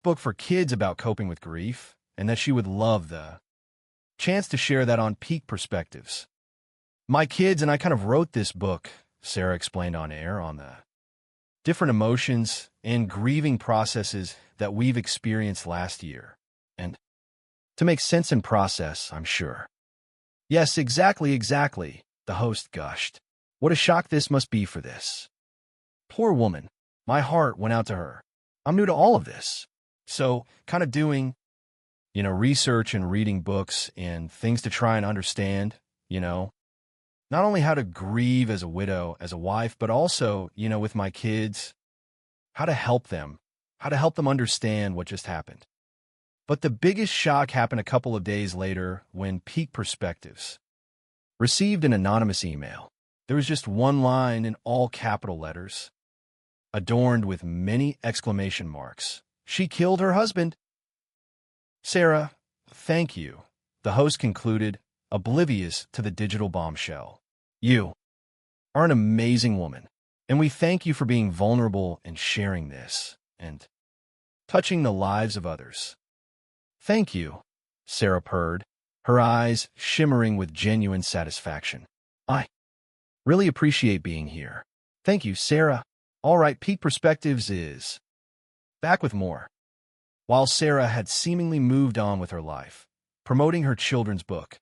book for kids about coping with grief, and that she would love the chance to share that on Peak Perspectives. My kids and I kind of wrote this book, Sarah explained on air, on the different emotions and grieving processes that we've experienced last year. And to make sense and process, I'm sure. Yes, exactly, the host gushed. What a shock this must be for this poor woman. My heart went out to her. I'm new to all of this. So, kind of doing, research and reading books and things to try and understand, not only how to grieve as a widow, as a wife, but also, with my kids, how to help them understand what just happened. But the biggest shock happened a couple of days later when Peak Perspectives received an anonymous email. There was just one line in all capital letters, adorned with many exclamation marks. She killed her husband. Sarah, thank you, the host concluded, oblivious to the digital bombshell. You are an amazing woman, and we thank you for being vulnerable and sharing this, and touching the lives of others. Thank you, Sarah purred, her eyes shimmering with genuine satisfaction. I really appreciate being here. Thank you, Sarah. All right, Peak Perspectives is back with more. While Sarah had seemingly moved on with her life, promoting her children's book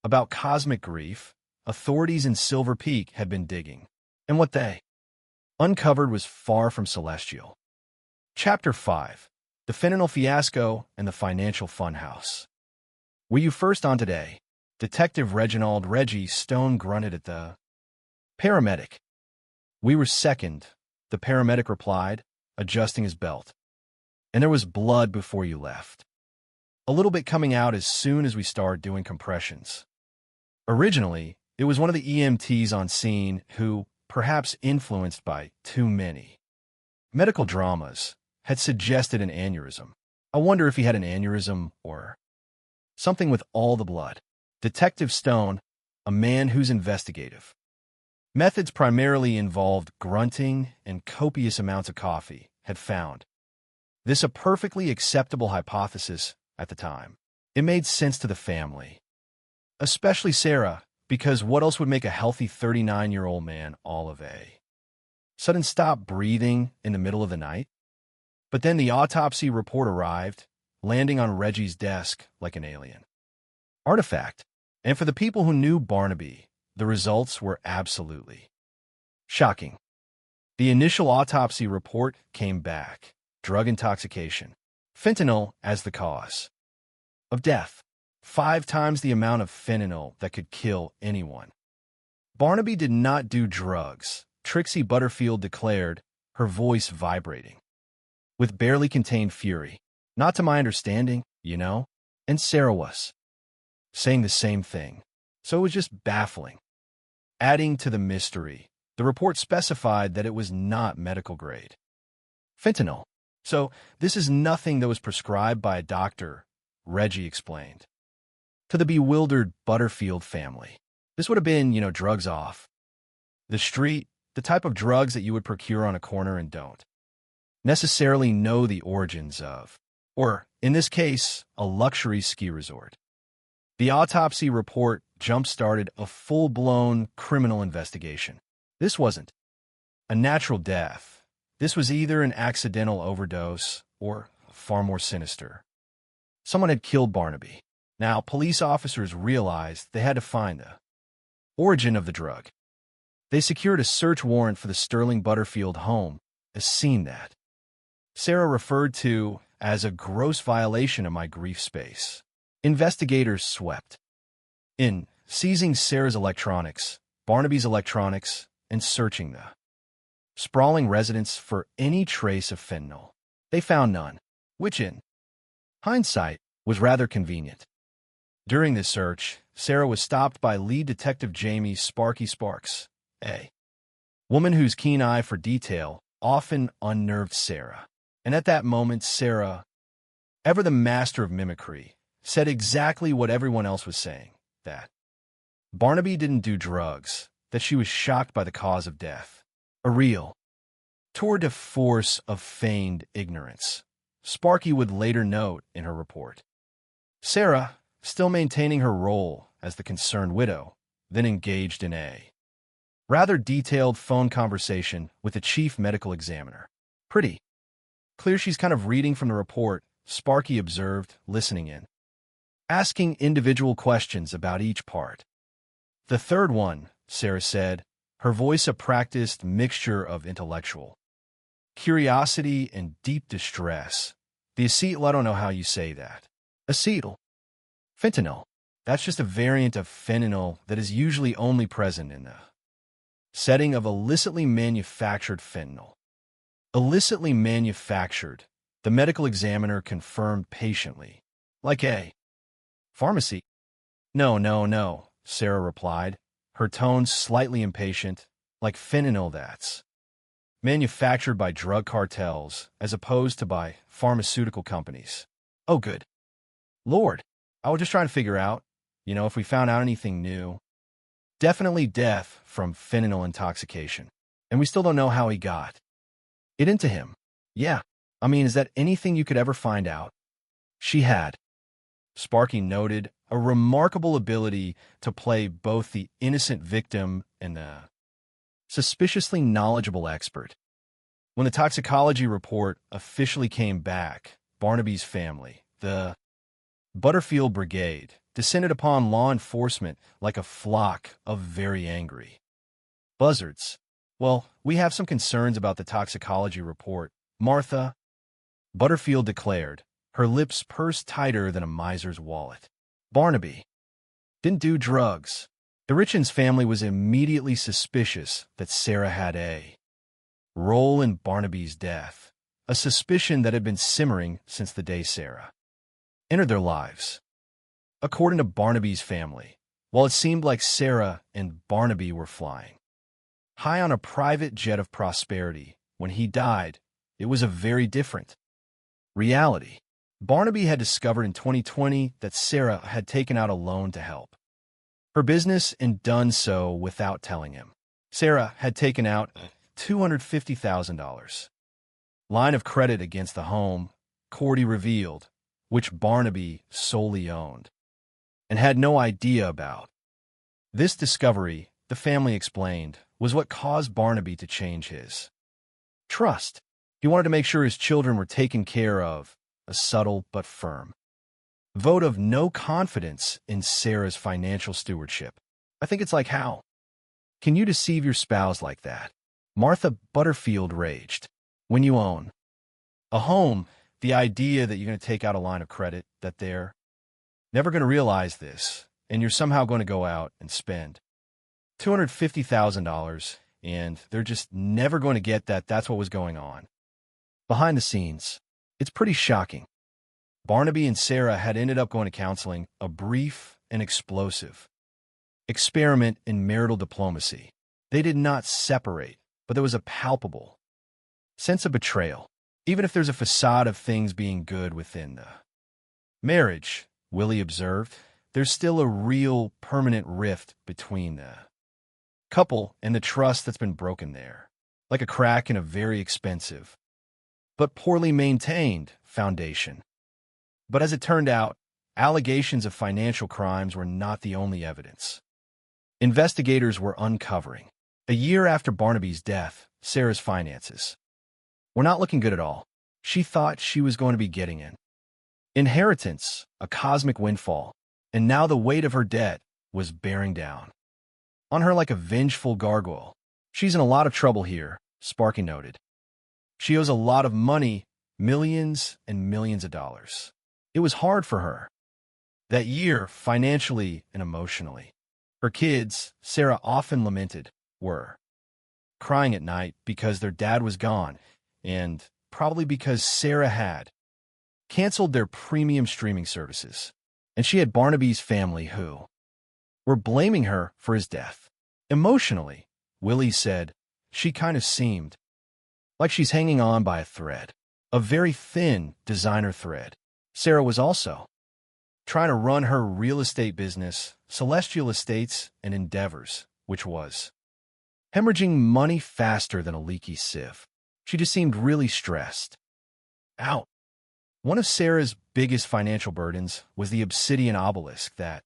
about cosmic grief, authorities in Silver Peak had been digging, and what they uncovered was far from celestial. Chapter 5. The Fentanyl Fiasco and the Financial Funhouse. Were you first on today? Detective Reginald Reggie Stone grunted at the paramedic. We were second, the paramedic replied, adjusting his belt. And there was blood before you left. A little bit coming out as soon as we started doing compressions. Originally, it was one of the EMTs on scene who, perhaps influenced by too many medical dramas, had suggested an aneurysm. I wonder if he had an aneurysm or something with all the blood. Detective Stone, a man who's investigative. Methods primarily involved grunting and copious amounts of coffee, had found this a perfectly acceptable hypothesis at the time. It made sense to the family, especially Sarah, because what else would make a healthy 39-year-old man all of a sudden stop breathing in the middle of the night? But then the autopsy report arrived, landing on Reggie's desk like an alien artifact. And for the people who knew Barnaby, the results were absolutely shocking. The initial autopsy report came back. Drug intoxication. Fentanyl as the cause of death. 5 times the amount of fentanyl that could kill anyone. Barnaby did not do drugs, Trixie Butterfield declared, her voice vibrating with barely contained fury. Not to my understanding, And Sarah was saying the same thing. So it was just baffling. Adding to the mystery, the report specified that it was not medical grade fentanyl. So this is nothing that was prescribed by a doctor, Reggie explained. To the bewildered Butterfield family, this would have been, drugs off the street, the type of drugs that you would procure on a corner and don't necessarily know the origins of, or, in this case, a luxury ski resort. The autopsy report jump-started a full-blown criminal investigation. This wasn't a natural death. This was either an accidental overdose or, far more sinister, someone had killed Barnaby. Now, police officers realized they had to find the origin of the drug. They secured a search warrant for the Sterling Butterfield home, a scene that Sarah referred to as a gross violation of my grief space. Investigators swept in, seizing Sarah's electronics, Barnaby's electronics, and searching the sprawling residence for any trace of fentanyl. They found none, which in hindsight was rather convenient. During this search, Sarah was stopped by lead detective Jamie Sparky Sparks, a woman whose keen eye for detail often unnerved Sarah. And at that moment, Sarah, ever the master of mimicry, said exactly what everyone else was saying, that Barnaby didn't do drugs, that she was shocked by the cause of death. A real tour de force of feigned ignorance. Sparky would later note in her report. Sarah, still maintaining her role as the concerned widow, then engaged in a rather detailed phone conversation with the chief medical examiner. Pretty clear she's kind of reading from the report, Sparky observed, listening in, asking individual questions about each part. The third one, Sarah said, her voice a practiced mixture of intellectual curiosity and deep distress. The acetyl, I don't know how you say that. Acetyl. Fentanyl. That's just a variant of fentanyl that is usually only present in the setting of illicitly manufactured fentanyl. Illicitly manufactured, the medical examiner confirmed patiently. Like a pharmacy? No, Sarah replied, her tone slightly impatient, like fentanyl that's manufactured by drug cartels as opposed to by pharmaceutical companies. Oh, good Lord. I was just trying to figure out, if we found out anything new. Definitely death from fentanyl intoxication. And we still don't know how he got it into him. Yeah. Is that anything you could ever find out? She had, Sparky noted, a remarkable ability to play both the innocent victim and the suspiciously knowledgeable expert. When the toxicology report officially came back, Barnaby's family, the Butterfield Brigade, descended upon law enforcement like a flock of very angry buzzards. Well, we have some concerns about the toxicology report, Martha Butterfield declared, her lips pursed tighter than a miser's wallet. Barnaby didn't do drugs. The Richens family was immediately suspicious that Sarah had a role in Barnaby's death, a suspicion that had been simmering since the day Sarah entered their lives. According to Barnaby's family, while it seemed like Sarah and Barnaby were flying high on a private jet of prosperity, when he died, it was a very different reality. Barnaby had discovered in 2020 that Sarah had taken out a loan to help her business and done so without telling him. Sarah had taken out $250,000 line of credit against the home, Cordy revealed, which Barnaby solely owned and had no idea about. This discovery, the family explained, was what caused Barnaby to change his trust. He wanted to make sure his children were taken care of, a subtle but firm vote of no confidence in Sarah's financial stewardship. I think it's like, how can you deceive your spouse like that? Martha Butterfield raged. When you own a home, the idea that you're going to take out a line of credit, that they're never going to realize this, and you're somehow going to go out and spend $250,000, and they're just never going to get that that's what was going on behind the scenes. It's pretty shocking. Barnaby and Sarah had ended up going to counseling, a brief and explosive experiment in marital diplomacy. They did not separate, but there was a palpable sense of betrayal. Even if there's a facade of things being good within the marriage, Willie observed, there's still a real permanent rift between the couple and the trust that's been broken there, like a crack in a very expensive but poorly maintained foundation. But as it turned out, allegations of financial crimes were not the only evidence investigators were uncovering. A year after Barnaby's death, Sarah's finances were not looking good at all. She thought she was going to be getting an inheritance, a cosmic windfall, and now the weight of her debt was bearing down on her like a vengeful gargoyle. She's in a lot of trouble here, Sparky noted. She owes a lot of money, millions and millions of dollars. It was hard for her that year, financially and emotionally. Her kids, Sarah often lamented, were crying at night because their dad was gone, and probably because Sarah had canceled their premium streaming services, and she had Barnaby's family who were blaming her for his death. Emotionally, Willie said, she kind of seemed like she's hanging on by a thread, a very thin designer thread. Sarah was also trying to run her real estate business, Celestial Estates and Endeavors, which was hemorrhaging money faster than a leaky sieve. She just seemed really stressed out. One of Sarah's biggest financial burdens was the obsidian obelisk that